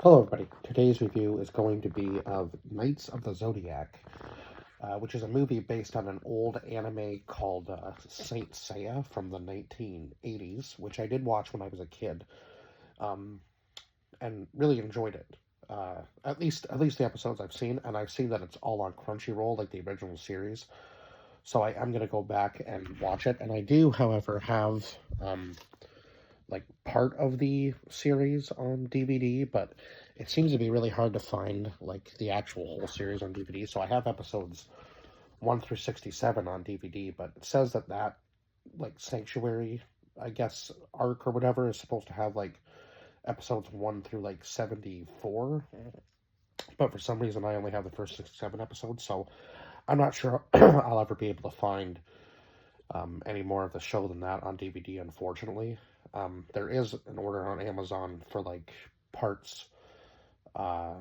Hello, everybody. Today's review is going to be of Knights of the Zodiac, which is a movie based on an old anime called Saint Seiya from the 1980s, which I did watch when I was a kid, um, and really enjoyed it. At least the episodes I've seen, and I've seen that it's all on Crunchyroll, like the original series. So I'm going to go back and watch it, and I do, however, have like part of the series on DVD, but it seems to be really hard to find like the actual whole series on DVD. So I have episodes 1 through 67 on DVD, but it says that like Sanctuary, I guess, arc or whatever is supposed to have like episodes 1 through like 74, but for some reason I only have the first 67 episodes, so I'm not sure I'll ever be able to find any more of the show than that on DVD, unfortunately. There is an order on Amazon for like parts uh,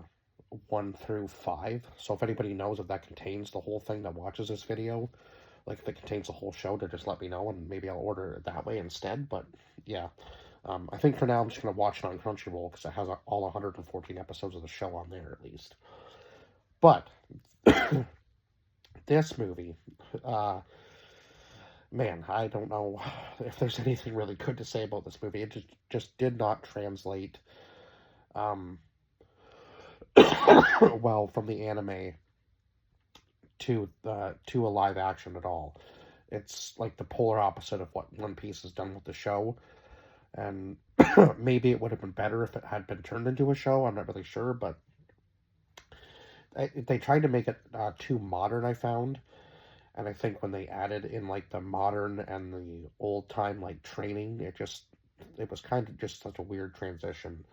1 through 5. So if anybody knows if that contains the whole thing that watches this video, like if it contains the whole show, to just let me know and maybe I'll order it that way instead. But yeah, I think for now I'm just gonna watch it on Crunchyroll because it has all 114 episodes of the show on there at least. But this movie, uh, man, I don't know if there's anything really good to say about this movie. It just did not translate um, well from the anime to a live action at all. It's like the polar opposite of what One Piece has done with the show, and maybe it would have been better if it had been turned into a show. I'm not really sure, but they tried to make it too modern, I found. And I think when they added in like the modern and the old time like training, it was kind of just such a weird transition.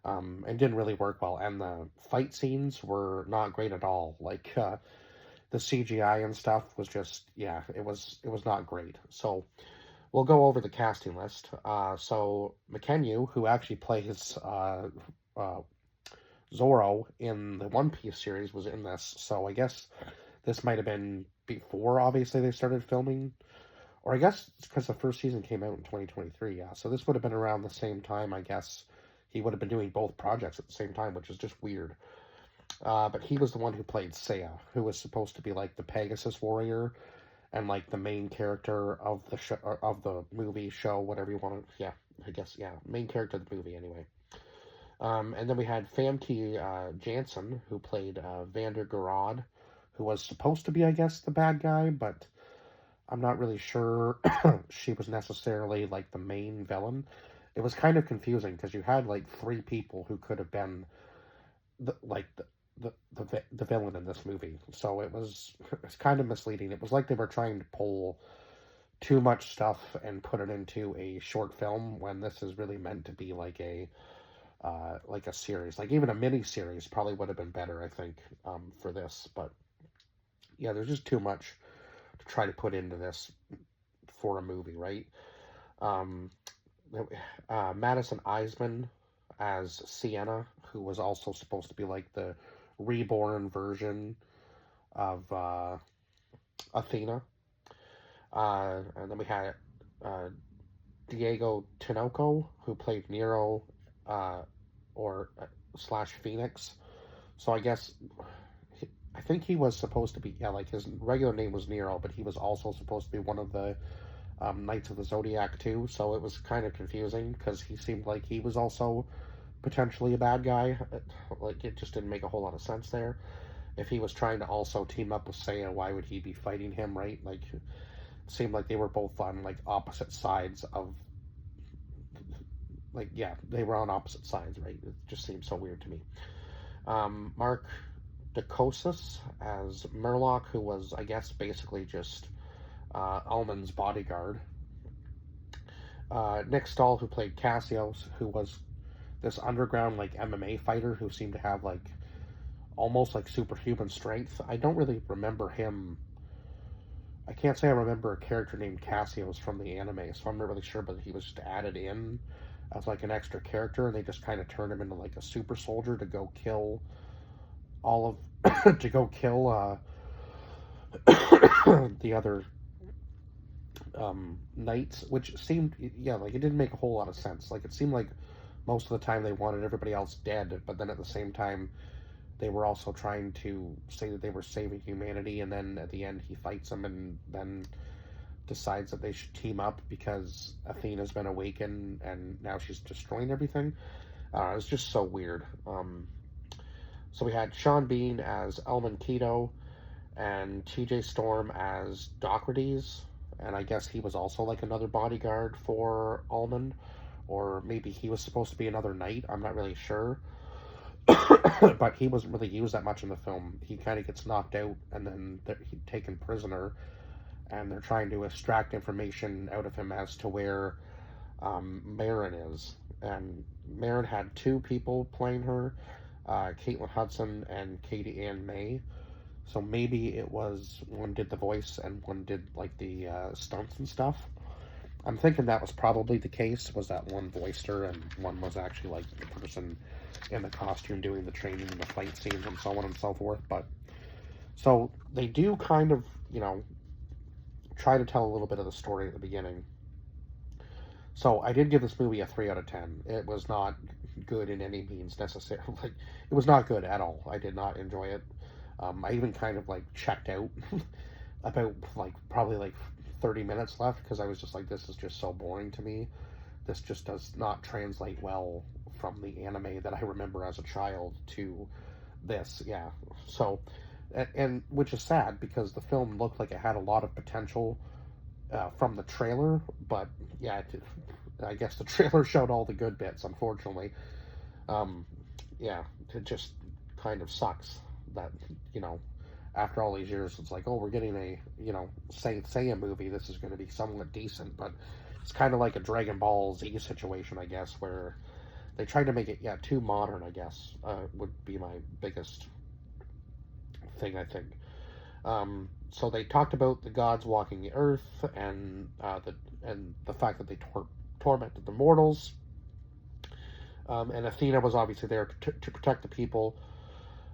And didn't really work well. And the fight scenes were not great at all. Like the CGI and stuff was just, yeah, it was not great. So we'll go over the casting list. So McKenyu, who actually plays uh, Zoro in the One Piece series, was in this. So I guess this might have been before, obviously, they started filming. Or I guess it's because the first season came out in 2023, yeah. So this would have been around the same time, I guess. He would have been doing both projects at the same time, which is just weird. But he was the one who played Seiya, who was supposed to be like the Pegasus warrior and like the main character of the show, of the movie show, whatever you want to. Yeah, I guess yeah, main character of the movie anyway. And then we had Famke Janssen, who played Vander Garrod, who was supposed to be, I guess, the bad guy, but I'm not really sure she was necessarily like the main villain. It was kind of confusing because you had like three people who could have been like the villain in this movie. So it's kind of misleading. It was like they were trying to pull too much stuff and put it into a short film when this is really meant to be like a series. Like even a mini series probably would have been better, I think, for this. But yeah, there's just too much to try to put into this for a movie, right? Um, Madison Eisman as Sienna, who was also supposed to be like the reborn version of Athena. And then we had uh, Diego Tinoco, who played Nero uh, or slash Phoenix. So I guess I think he was supposed to be, yeah, like his regular name was Nero, but he was also supposed to be one of the Knights of the Zodiac too. So it was kind of confusing because he seemed like he was also potentially a bad guy. Like it just didn't make a whole lot of sense there. If he was trying to also team up with Seiya, why would he be fighting him, right? Like it seemed like they were both on like opposite sides of like yeah, they were on opposite sides, right? It just seems so weird to me. Mark Dacosas as Murloc, who was, I guess, basically just Almond's bodyguard. Nick Stahl, who played Cassios, who was this underground like MMA fighter who seemed to have like almost like superhuman strength. I don't really remember him. I can't say I remember a character named Cassios from the anime, so I'm not really sure. But he was just added in as like an extra character, and they just kind of turned him into like a super soldier to go kill all of to go kill the other knights, which seemed, yeah, like it didn't make a whole lot of sense. Like it seemed like most of the time they wanted everybody else dead, but then at the same time they were also trying to say that they were saving humanity, and then at the end he fights them and then decides that they should team up because Athena's been awakened and now she's destroying everything. It's just so weird. So we had Sean Bean as Elman Keto and TJ Storm as Docrates, and I guess he was also like another bodyguard for Allman, or maybe he was supposed to be another knight. I'm not really sure. But he wasn't really used that much in the film. He kind of gets knocked out and then he's taken prisoner, and they're trying to extract information out of him as to where Marin is. And Marin had two people playing her, Caitlin Hudson and Katie Ann May. So maybe it was one did the voice and one did like the stunts and stuff. I'm thinking that was probably the case, was that one voiced her and one was actually like the person in the costume doing the training and the fight scenes and so on and so forth. But so they do kind of, try to tell a little bit of the story at the beginning. So I did give this movie a 3 out of 10. It was not good in any means necessarily. Like, it was not good at all. I did not enjoy it. I even kind of like checked out about like probably like 30 minutes left because I was just like, this is just so boring to me. This just does not translate well from the anime that I remember as a child to this. Yeah. So, and which is sad because the film looked like it had a lot of potential from the trailer, but yeah, I guess the trailer showed all the good bits, unfortunately. Yeah, it just kind of sucks that, after all these years, it's like, oh, we're getting a, say a movie, this is going to be somewhat decent, but it's kind of like a Dragon Ball Z situation, I guess, where they tried to make it, too modern, I guess, would be my biggest thing, I think. So they talked about the gods walking the earth and the fact that they tormented the mortals. And Athena was obviously there to protect the people.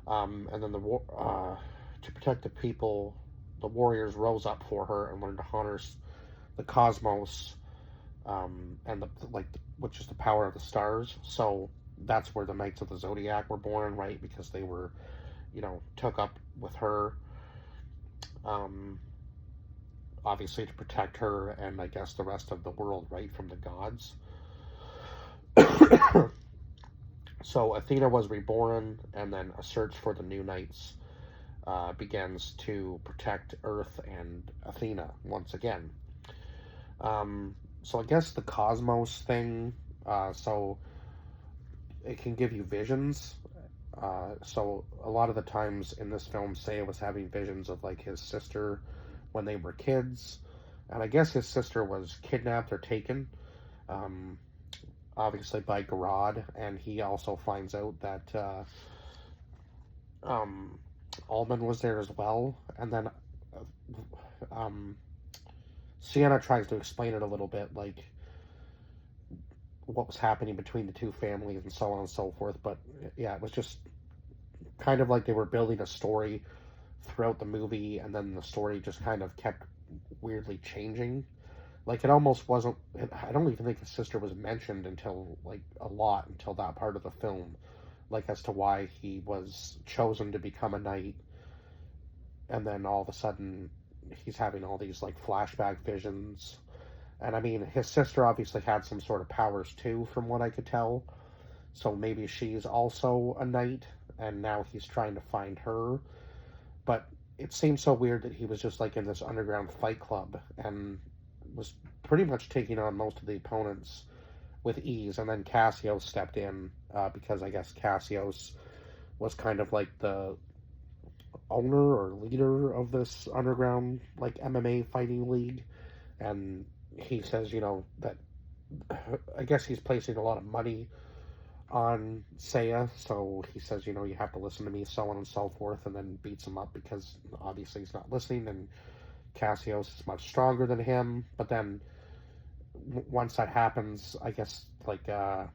And then to protect the people, the warriors rose up for her and wanted to harness the cosmos, and which is the power of the stars. So that's where the Knights of the Zodiac were born, right? Because they were, took up with her, obviously to protect her and I guess the rest of the world, right, from the gods. So Athena was reborn, and then a search for the new knights begins to protect Earth and Athena once again. So I guess the cosmos thing, so it can give you visions. So a lot of the times in this film, Seiya was having visions of like his sister when they were kids, and I guess his sister was kidnapped or taken, obviously by Garad, and he also finds out that Alman was there as well, and then Sienna tries to explain it a little bit, like what was happening between the two families and so on and so forth. But yeah, it was just kind of like they were building a story throughout the movie, and then the story just kind of kept weirdly changing. Like, it almost wasn't, I don't even think his sister was mentioned until, like, a lot until that part of the film, like, as to why he was chosen to become a knight, and then all of a sudden he's having all these, like, flashback visions. And I mean, his sister obviously had some sort of powers too, from what I could tell. So maybe she's also a knight, and now he's trying to find her. But it seems so weird that he was just like in this underground fight club and was pretty much taking on most of the opponents with ease. And then Cassios stepped in because I guess Cassios was kind of like the owner or leader of this underground like MMA fighting league. And he says, that I guess he's placing a lot of money on Seiya, so he says, you have to listen to me, so on and so forth, and then beats him up because obviously he's not listening, and Cassios is much stronger than him. But then once that happens, I guess, like, Seiya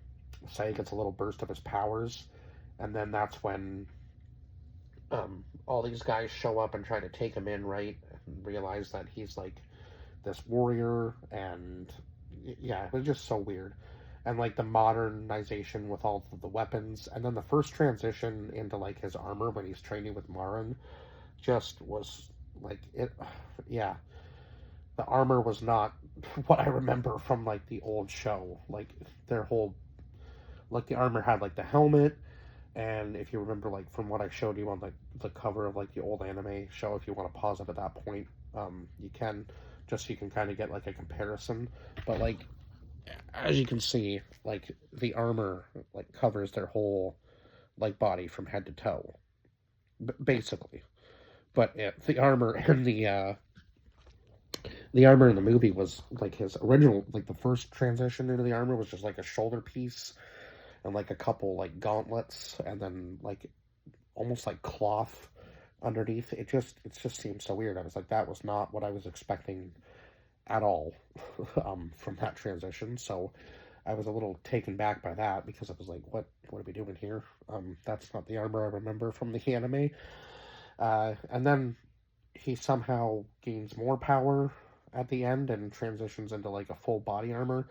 gets a little burst of his powers, and then that's when all these guys show up and try to take him in, right, and realize that he's, like, this warrior, and yeah, it was just so weird. and like the modernization with all of the weapons, and then the first transition into like his armor when he's training with Marin just was like it. Yeah, the armor was not what I remember from like the old show. Like their whole like the armor had like the helmet, and if you remember like from what I showed you on like the cover of like the old anime show, if you want to pause it at that point, you can, just so you can kind of get like a comparison. But like as you can see, like the armor like covers their whole like body from head to toe, basically. But the armor in the movie was like his original, like the first transition into the armor was just like a shoulder piece and like a couple like gauntlets, and then like almost like cloth underneath. It just seemed so weird. I was like, that was not what I was expecting at all from that transition. So I was a little taken back by that because I was like, what are we doing here? That's not the armor I remember from the anime. And then he somehow gains more power at the end and transitions into like a full body armor.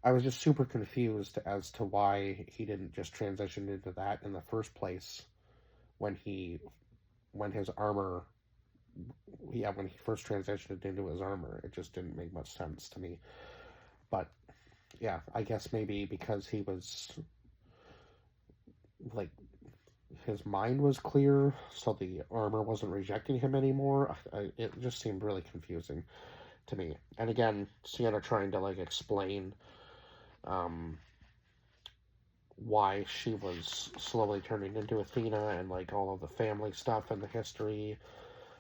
I was just super confused as to why he didn't just transition into that in the first place when his armor, yeah, when he first transitioned into his armor. It just didn't make much sense to me. But yeah, I guess maybe because he was like his mind was clear, so the armor wasn't rejecting him anymore. It just seemed really confusing to me. And again, Sienna trying to like explain um, why she was slowly turning into Athena and like all of the family stuff and the history.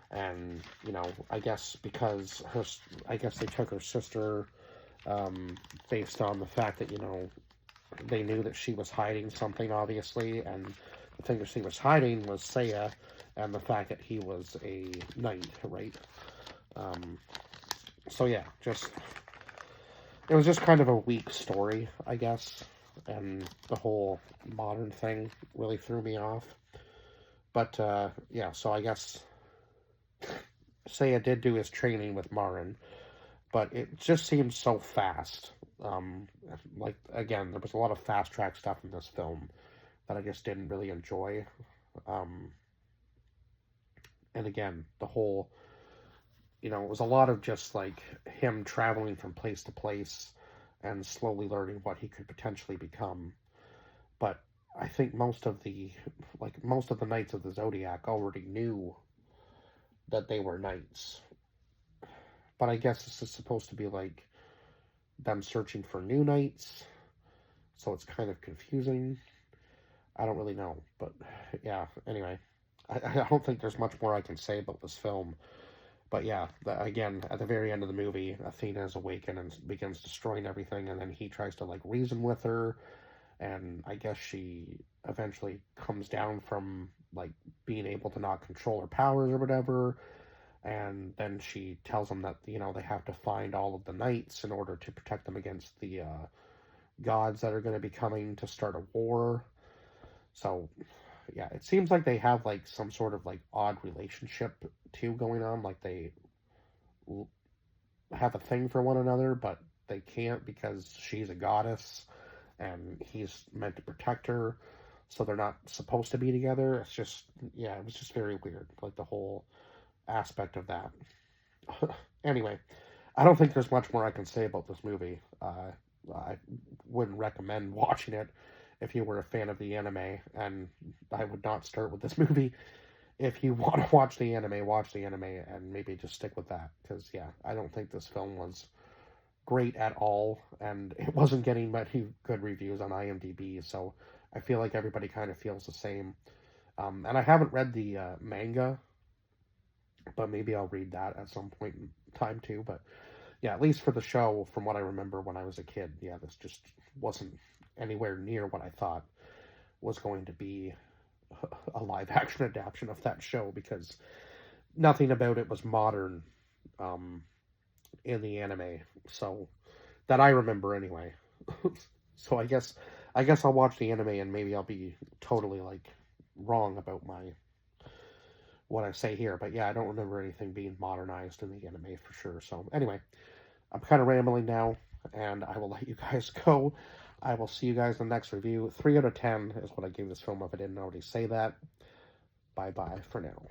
And I guess because I guess they took her sister based on the fact that they knew that she was hiding something, obviously, and the thing that she was hiding was Seiya, and the fact that he was a knight, right? Um, so yeah, it was just kind of a weak story, I guess, and the whole modern thing really threw me off. But yeah, so I guess Seiya did do his training with Marin, but it just seemed so fast. Like again, there was a lot of fast track stuff in this film that I just didn't really enjoy. Um, and again, the whole, it was a lot of just like him traveling from place to place and slowly learning what he could potentially become. But I think most of the knights of the Zodiac already knew that they were knights. But I guess this is supposed to be like them searching for new knights, so it's kind of confusing. I don't really know, but yeah. Anyway, I don't think there's much more I can say about this film. But yeah, again, at the very end of the movie, Athena is awakened and begins destroying everything, and then he tries to like reason with her, and I guess she eventually comes down from like being able to not control her powers or whatever, and then she tells them that they have to find all of the knights in order to protect them against the gods that are going to be coming to start a war. So yeah, it seems like they have like some sort of like odd relationship too going on. Like they have a thing for one another, but they can't because she's a goddess and he's meant to protect her. So they're not supposed to be together. It's just, yeah, it was just very weird. Like the whole aspect of that. Anyway, I don't think there's much more I can say about this movie. I wouldn't recommend watching it if you were a fan of the anime, and I would not start with this movie. If you want to watch the anime, and maybe just stick with that. Because, yeah, I don't think this film was great at all, and it wasn't getting many good reviews on IMDb, so I feel like everybody kind of feels the same. And I haven't read the manga, but maybe I'll read that at some point in time too. But yeah, at least for the show, from what I remember when I was a kid, yeah, this just wasn't anywhere near what I thought was going to be a live action adaptation of that show, because nothing about it was modern um, in the anime. So that I remember anyway. So I guess I'll watch the anime and maybe I'll be totally like wrong about my what I say here. But yeah, I don't remember anything being modernized in the anime for sure. So anyway, I'm kind of rambling now, and I will let you guys go. I will see you guys in the next review. 3 out of 10 is what I gave this film if I didn't already say that. Bye-bye for now.